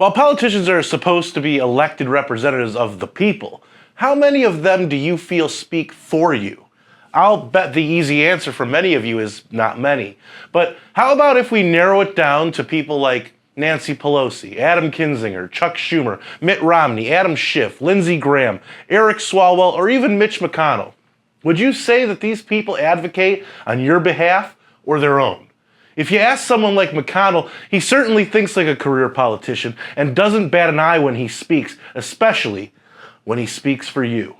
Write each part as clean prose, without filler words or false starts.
While politicians are supposed to be elected representatives of the people, how many of them do you feel speak for you? I'll bet the easy answer for many of you is not many. But how about if we narrow it down to people like Nancy Pelosi, Adam Kinzinger, Chuck Schumer, Mitt Romney, Adam Schiff, Lindsey Graham, Eric Swalwell, or even Mitch McConnell? Would you say that these people advocate on your behalf or their own? If you ask someone like McConnell, he certainly thinks like a career politician and doesn't bat an eye when he speaks, especially when he speaks for you.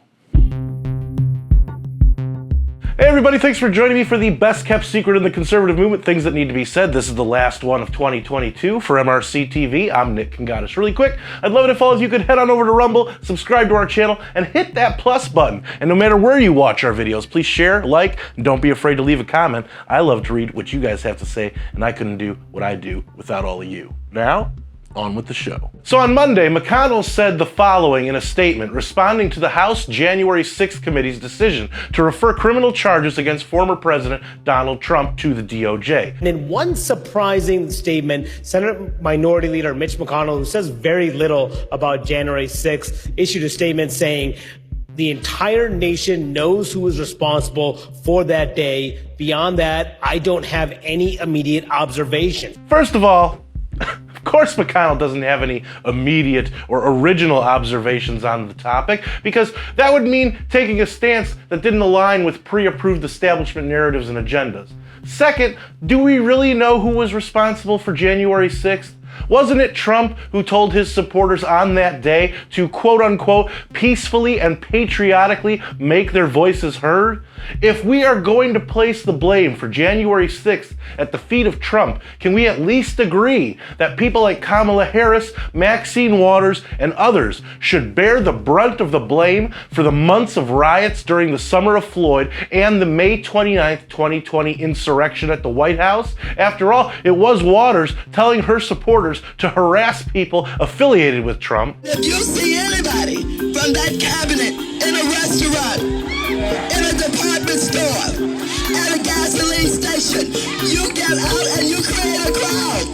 Hey everybody, thanks for joining me for the best kept secret in the conservative movement, things that need to be said. This is the last one of 2022 for MRC-TV. I'm Nick Kangadis. Really quick, I'd love it if all of you could head on over to Rumble, subscribe to our channel, and hit that plus button. And no matter where you watch our videos, please share, like, and don't be afraid to leave a comment. I love to read what you guys have to say, and I couldn't do what I do without all of you. Now, on with the show. So on Monday, McConnell said the following in a statement responding to the House January 6th committee's decision to refer criminal charges against former President Donald Trump to the DOJ. And in one surprising statement, Senate Minority Leader Mitch McConnell, who says very little about January 6th, issued a statement saying the entire nation knows who is responsible for that day. Beyond that, I don't have any immediate observation. First of all, of course McConnell doesn't have any immediate or original observations on the topic, because that would mean taking a stance that didn't align with pre-approved establishment narratives and agendas. Second, do we really know who was responsible for January 6th? Wasn't it Trump who told his supporters on that day to quote-unquote peacefully and patriotically make their voices heard? If we are going to place the blame for January 6th at the feet of Trump, can we at least agree that people like Kamala Harris, Maxine Waters, and others should bear the brunt of the blame for the months of riots during the summer of Floyd and the May 29th, 2020 insurrection at the White House? After all, it was Waters telling her supporters to harass people affiliated with Trump. If you see anybody from that cabinet in a restaurant, in a department store, at a gasoline station, you get out and you create a crowd.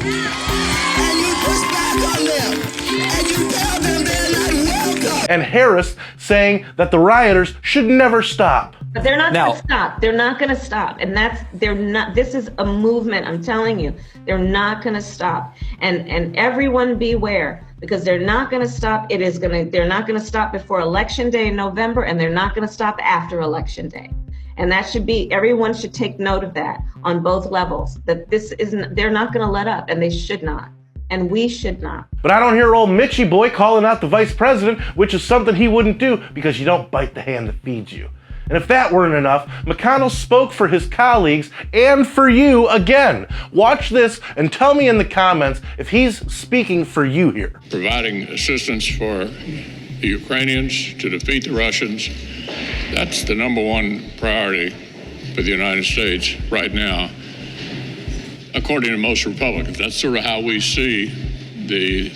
And you push back on them. And you tell them they're not welcome. And Harris saying that the rioters should never stop. But they're not going to stop. They're not going to stop. And they're not, this is a movement, I'm telling you. They're not going to stop. And everyone beware, because they're not going to stop. They're not going to stop before Election Day in November, and they're not going to stop after Election Day. And that should be, everyone should take note of that on both levels, that they're not going to let up, and they should not. And we should not. But I don't hear old Mitchy boy calling out the vice president, which is something he wouldn't do because you don't bite the hand that feeds you. And if that weren't enough, McConnell spoke for his colleagues and for you again. Watch this and tell me in the comments if he's speaking for you here. Providing assistance for the Ukrainians to defeat the Russians, that's the number one priority for the United States right now, according to most Republicans. That's sort of how we see the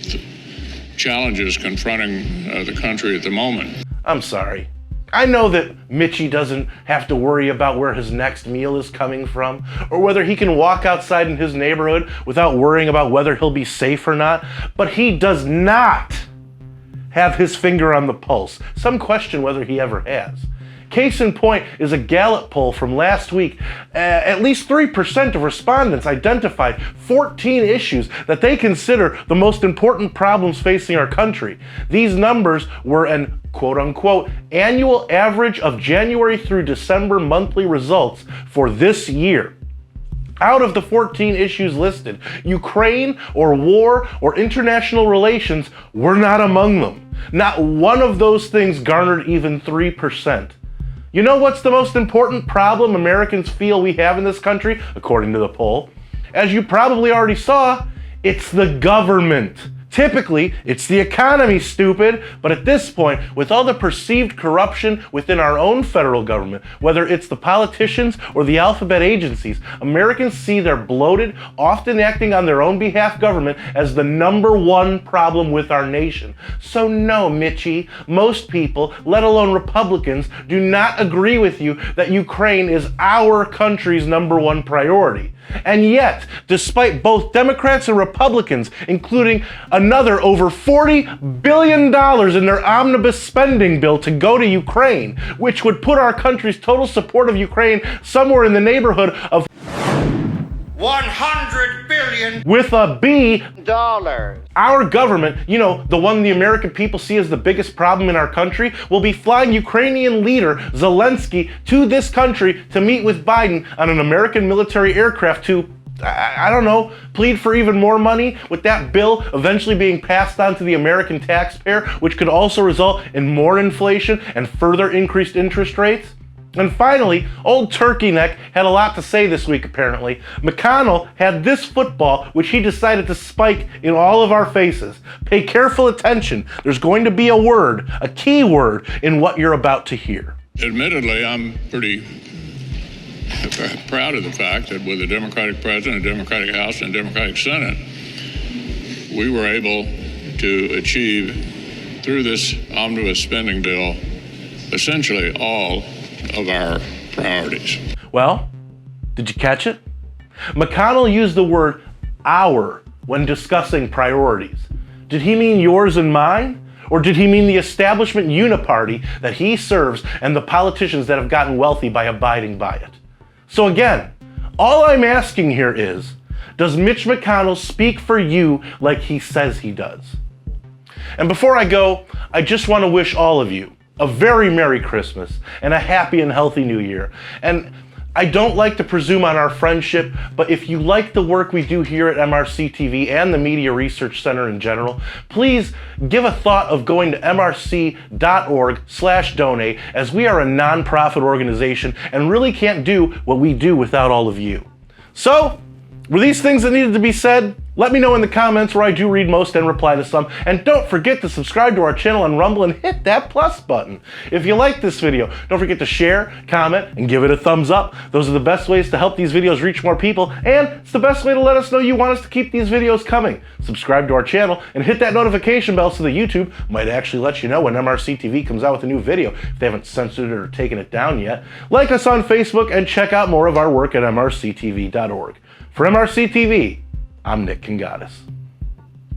challenges confronting the country at the moment. I'm sorry. I know that Mitchie doesn't have to worry about where his next meal is coming from, or whether he can walk outside in his neighborhood without worrying about whether he'll be safe or not, but he does not have his finger on the pulse. Some question whether he ever has. Case in point is a Gallup poll from last week. At least 3% of respondents identified 14 issues that they consider the most important problems facing our country. These numbers were an quote-unquote annual average of January through December monthly results for this year. Out of the 14 issues listed, Ukraine or war or international relations were not among them. Not one of those things garnered even 3%. You know what's the most important problem Americans feel we have in this country, according to the poll? As you probably already saw, it's the government. Typically, it's the economy, stupid. But at this point, with all the perceived corruption within our own federal government, whether it's the politicians or the alphabet agencies, Americans see their bloated, often acting on their own behalf government as the number one problem with our nation. So no, Mitchie, most people, let alone Republicans, do not agree with you that Ukraine is our country's number one priority. And yet, despite both Democrats and Republicans including another over $40 billion in their omnibus spending bill to go to Ukraine, which would put our country's total support of Ukraine somewhere in the neighborhood of $100 billion with a B dollars. Our government, you know, the one the American people see as the biggest problem in our country, will be flying Ukrainian leader Zelensky to this country to meet with Biden on an American military aircraft to, I don't know, plead for even more money, with that bill eventually being passed on to the American taxpayer, which could also result in more inflation and further increased interest rates. And finally, old Turkey Neck had a lot to say this week, apparently. McConnell had this football, which he decided to spike in all of our faces. Pay careful attention. There's going to be a word, a key word, in what you're about to hear. Admittedly, I'm pretty proud of the fact that with a Democratic president, a Democratic House, and a Democratic Senate, we were able to achieve, through this omnibus spending bill, essentially all of our priorities. Well, did you catch it? McConnell used the word our when discussing priorities. Did he mean yours and mine? Or did he mean the establishment uniparty that he serves and the politicians that have gotten wealthy by abiding by it? So again, all I'm asking here is, does Mitch McConnell speak for you like he says he does? And before I go, I just want to wish all of you a very Merry Christmas and a happy and healthy New Year. And I don't like to presume on our friendship, but if you like the work we do here at MRC-TV and the Media Research Center in general, please give a thought of going to mrc.org/donate, as we are a nonprofit organization and really can't do what we do without all of you. So, were these things that needed to be said? Let me know in the comments, where I do read most and reply to some. And don't forget to subscribe to our channel on Rumble and hit that plus button. If you like this video, don't forget to share, comment, and give it a thumbs up. Those are the best ways to help these videos reach more people, and it's the best way to let us know you want us to keep these videos coming. Subscribe to our channel and hit that notification bell so that YouTube might actually let you know when MRC-TV comes out with a new video if they haven't censored it or taken it down yet. Like us on Facebook and check out more of our work at mrctv.org. For MRC-TV, I'm Nick Kangadis.